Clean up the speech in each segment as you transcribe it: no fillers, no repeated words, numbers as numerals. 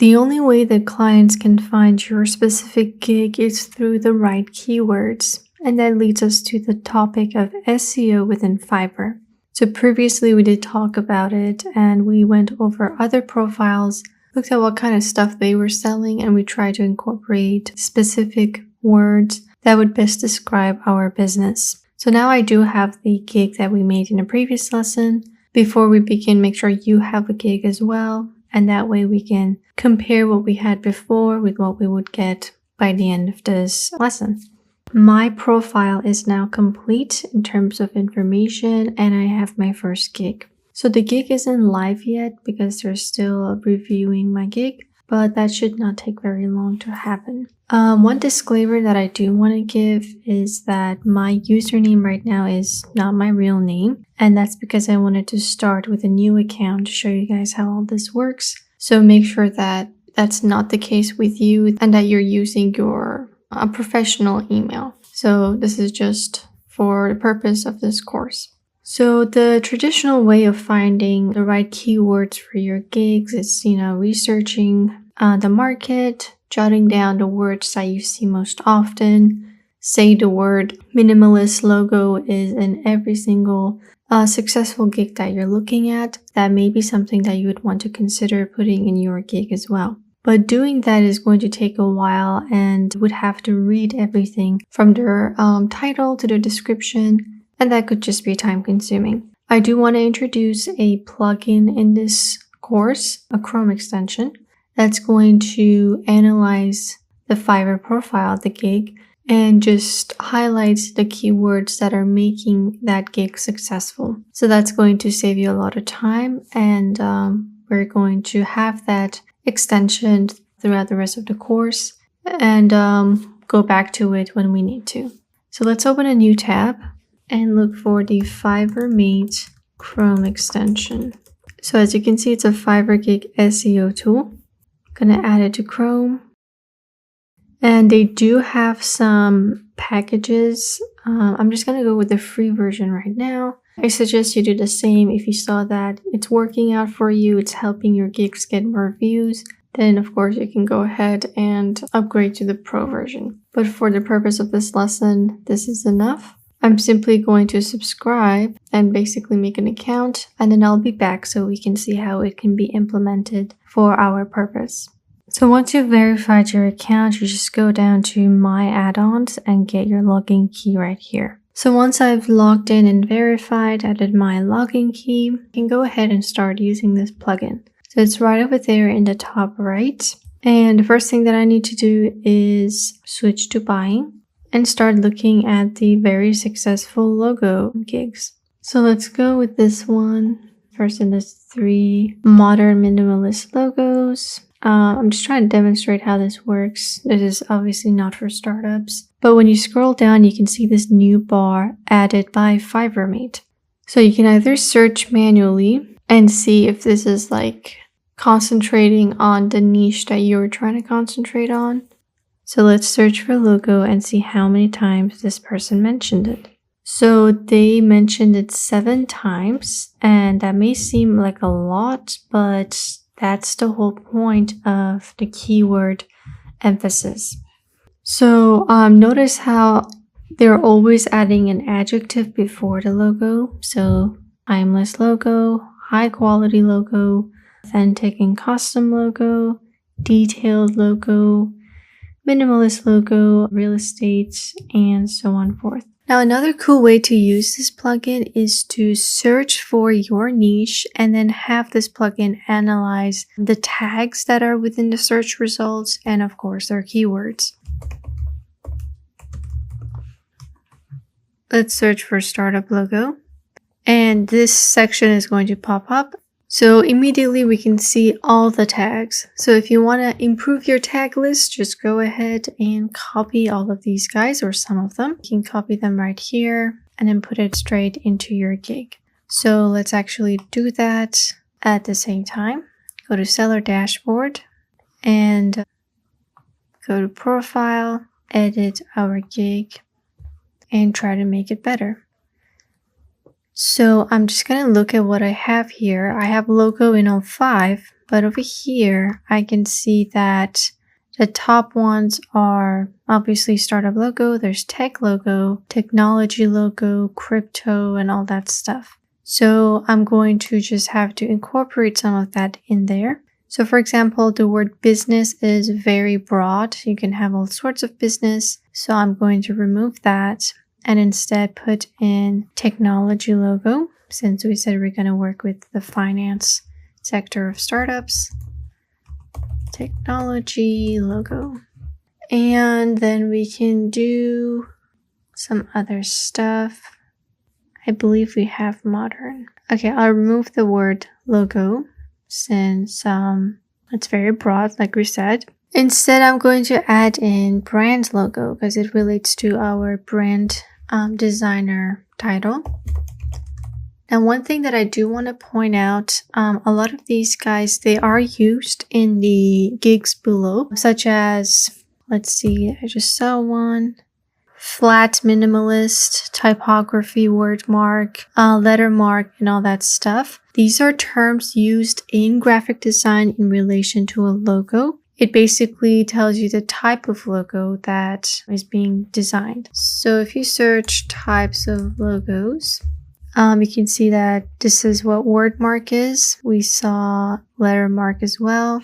The only way that clients can find your specific gig is through the right keywords. And that leads us to the topic of SEO within Fiverr. So previously we did talk about it and we went over other profiles, looked at what kind of stuff they were selling, and we tried to incorporate specific words that would best describe our business. So now I do have the gig that we made in a previous lesson. Before we begin, make sure you have a gig as well. And that way we can compare what we had before with what we would get by the end of this lesson. My profile is now complete in terms of information and I have my first gig. So the gig isn't live yet because they're still reviewing my gig, but that should not take very long to happen. One disclaimer that I do want to give is that my username right now is not my real name, and that's because I wanted to start with a new account to show you guys how all this works. So make sure that that's not the case with you and that you're using your professional email. So this is just for the purpose of this course. So the traditional way of finding the right keywords for your gigs is, researching the market, jotting down the words that you see most often. Say the word minimalist logo is in every single successful gig that you're looking at. That may be something that you would want to consider putting in your gig as well. But doing that is going to take a while and would have to read everything from their title to the description, and that could just be time consuming. I do want to introduce a plugin in this course, a Chrome extension, that's going to analyze the Fiverr profile, the gig, and just highlights the keywords that are making that gig successful. So that's going to save you a lot of time, and we're going to have that extension throughout the rest of the course and go back to it when we need to. So let's open a new tab and look for the Fiverr Mate Chrome extension. So as you can see, it's a Fiverr Gig SEO tool. I'm gonna add it to Chrome. And they do have some packages. I'm just gonna go with the free version right now. I suggest you do the same if you saw that it's working out for you, it's helping your gigs get more views, then of course you can go ahead and upgrade to the pro version. But for the purpose of this lesson, this is enough. I'm simply going to subscribe and basically make an account, and then I'll be back so we can see how it can be implemented for our purpose. So once you've verified your account, you just go down to My Add-ons and get your login key right here. So once I've logged in and verified, added my login key, you can go ahead and start using this plugin. So it's right over there in the top right. And the first thing that I need to do is switch to buying and start looking at the very successful logo gigs. So let's go with this one. First in this 3 modern minimalist logos. I'm just trying to demonstrate how this works. This is obviously not for startups. But when you scroll down, you can see this new bar added by Fiverr Mate. So you can either search manually and see if this is like concentrating on the niche that you're trying to concentrate on. So let's search for logo and see how many times this person mentioned it. So they mentioned it 7 times, and that may seem like a lot, but that's the whole point of the keyword emphasis. So notice how they're always adding an adjective before the logo. So timeless logo, high quality logo, authentic and custom logo, detailed logo, minimalist logo, real estate, and so on and forth. Now, another cool way to use this plugin is to search for your niche and then have this plugin analyze the tags that are within the search results and, of course, their keywords. Let's search for startup logo. And this section is going to pop up. So immediately we can see all the tags. So if you want to improve your tag list, just go ahead and copy all of these guys or some of them. You can copy them right here and then put it straight into your gig. So let's actually do that at the same time. Go to Seller Dashboard and go to Profile, edit our gig, and try to make it better. So I'm just going to look at what I have here. I have logo in all 5, But over here, I can see that the top ones are obviously startup logo, there's tech logo, technology logo, crypto, and all that stuff. So I'm going to just have to incorporate some of that in there. So for example, the word business is very broad. You can have all sorts of business. So I'm going to remove that and instead put in technology logo, since we said we're going to work with the finance sector of startups. Technology logo. And then we can do some other stuff. I believe we have modern. Okay, I'll remove the word logo since it's very broad, like we said. Instead, I'm going to add in brand logo because it relates to our brand designer title. Now, one thing that I do want to point out, a lot of these guys, they are used in the gigs below, such as, let's see, I just saw one. Flat minimalist, typography, word mark, letter mark, and all that stuff. These are terms used in graphic design in relation to a logo. It basically tells you the type of logo that is being designed. So if you search types of logos, you can see that this is what word mark is. We saw letter mark as well,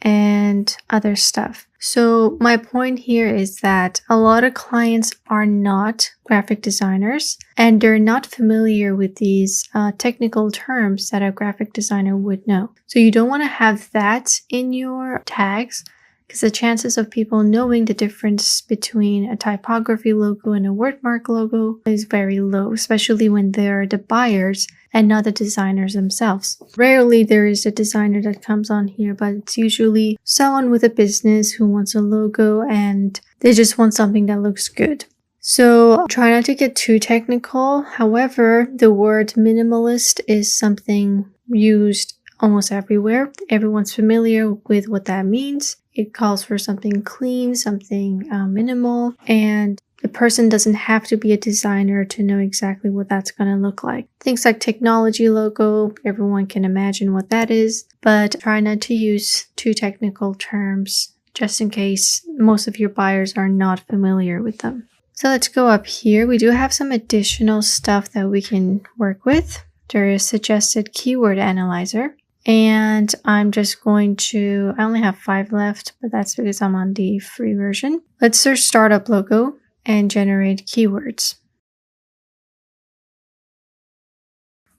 and other stuff. So my point here is that a lot of clients are not graphic designers and they're not familiar with these technical terms that a graphic designer would know. So you don't want to have that in your tags because the chances of people knowing the difference between a typography logo and a wordmark logo is very low, especially when they're the buyers and not the designers themselves. Rarely there is a designer that comes on here, but it's usually someone with a business who wants a logo and they just want something that looks good. So try not to get too technical. However, the word minimalist is something used almost everywhere. Everyone's familiar with what that means. It calls for something clean, something minimal, and the person doesn't have to be a designer to know exactly what that's going to look like. Things like technology logo, everyone can imagine what that is, but try not to use too technical terms just in case most of your buyers are not familiar with them. So let's go up here. We do have some additional stuff that we can work with. There is suggested keyword analyzer. And I'm just going to, I only have 5 left, but that's because I'm on the free version. Let's search startup logo and generate keywords.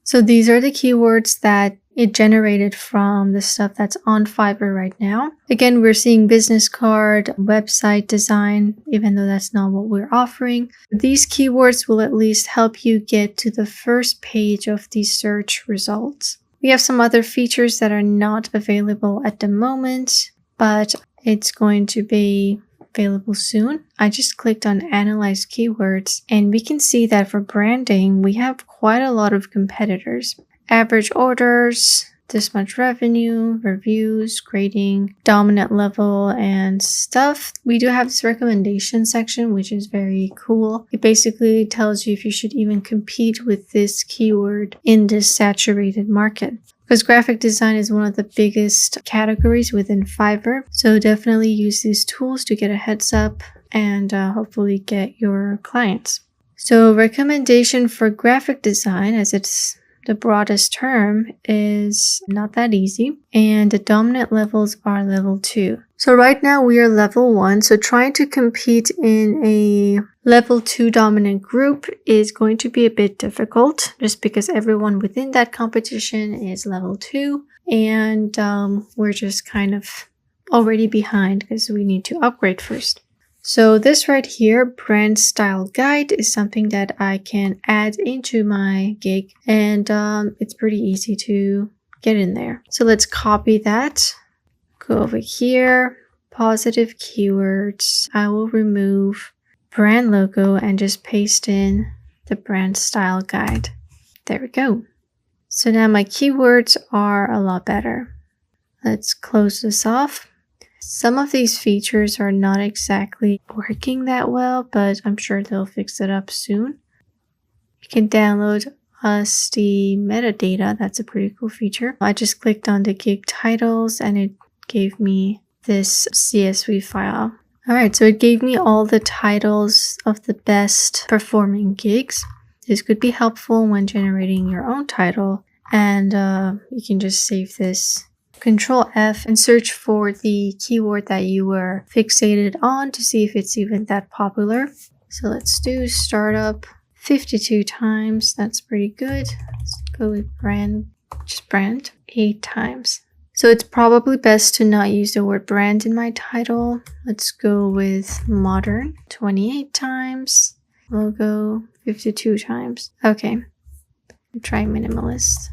So these are the keywords that it generated from the stuff that's on Fiverr right now. Again, we're seeing business card, website design, even though that's not what we're offering. These keywords will at least help you get to the first page of the search results. We have some other features that are not available at the moment, but it's going to be available soon. I just clicked on Analyze Keywords, and we can see that for branding, we have quite a lot of competitors. Average orders, this much revenue, reviews, grading, dominant level, and stuff. We do have this recommendation section, which is very cool. It basically tells you if you should even compete with this keyword in this saturated market. Because graphic design is one of the biggest categories within Fiverr. So definitely use these tools to get a heads up and hopefully get your clients. So recommendation for graphic design, as it's the broadest term, is not that easy, and the dominant levels are level 2. So right now we are level 1, so trying to compete in a level 2 dominant group is going to be a bit difficult just because everyone within that competition is level 2, and we're just kind of already behind because we need to upgrade first. So this right here, brand style guide, is something that I can add into my gig, and it's pretty easy to get in there. So let's copy that, go over here, positive keywords. I will remove brand logo and just paste in the brand style guide. There we go. So now my keywords are a lot better. Let's close this off. Some of these features are not exactly working that well, but I'm sure they'll fix it up soon. You can download us the metadata. That's a pretty cool feature. I just clicked on the gig titles and it gave me this CSV file. Alright, so it gave me all the titles of the best performing gigs. This could be helpful when generating your own title, and you can just save this. Control F and search for the keyword that you were fixated on to see if it's even that popular. So let's do startup 52 times. That's pretty good. Let's go with brand, just brand 8 times. So it's probably best to not use the word brand in my title. Let's go with modern 28 times. Logo 52 times. Okay. Try minimalist.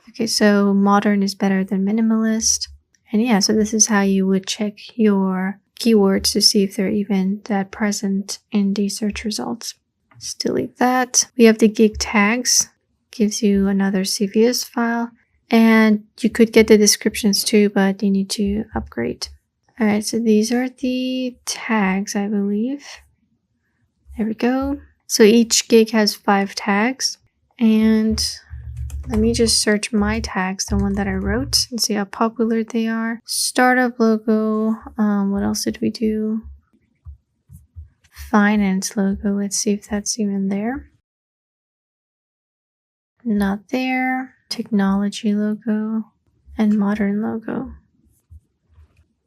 Okay, so modern is better than minimalist. And yeah, so this is how you would check your keywords to see if they're even that present in the search results. Let's delete that. We have the gig tags. Gives you another CVS file. And you could get the descriptions too, but you need to upgrade. All right, so these are the tags, I believe. There we go. So each gig has 5 tags. And let me just search my tags, the one that I wrote, and see how popular they are. Startup logo. What else did we do? Finance logo. Let's see if that's even there. Not there. Technology logo and modern logo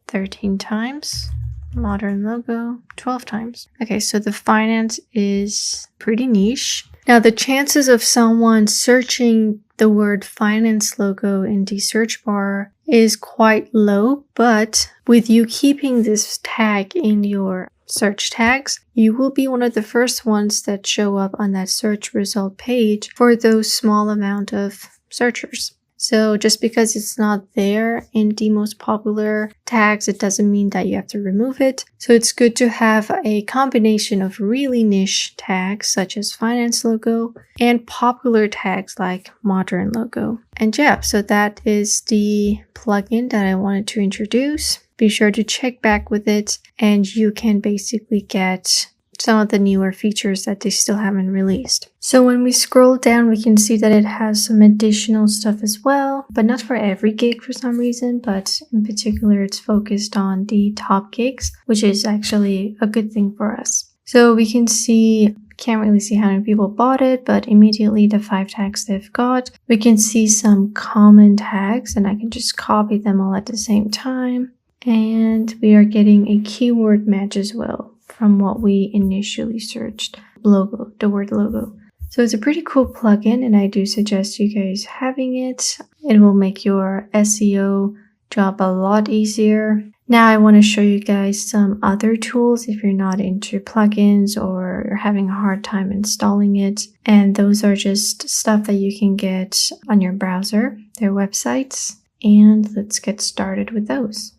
13 times, modern logo 12 times. Okay, so the finance is pretty niche. Now the chances of someone searching the word finance logo in the search bar is quite low, but with you keeping this tag in your search tags, you will be one of the first ones that show up on that search result page for those small amount of searchers. So just because it's not there in the most popular tags, it doesn't mean that you have to remove it. So it's good to have a combination of really niche tags such as finance logo and popular tags like modern logo. And yeah, so that is the plugin that I wanted to introduce. Be sure to check back with it and you can basically get some of the newer features that they still haven't released. So when we scroll down, we can see that it has some additional stuff as well, but not for every gig for some reason, but in particular, it's focused on the top gigs, which is actually a good thing for us. So we can see, can't really see how many people bought it, but immediately the 5 tags they've got. We can see some common tags and I can just copy them all at the same time. And we are getting a keyword match as well from what we initially searched, logo, the word logo. So it's a pretty cool plugin and I do suggest you guys having it. It will make your SEO job a lot easier. Now I want to show you guys some other tools if you're not into plugins or you're having a hard time installing it. And those are just stuff that you can get on your browser, their websites. And let's get started with those.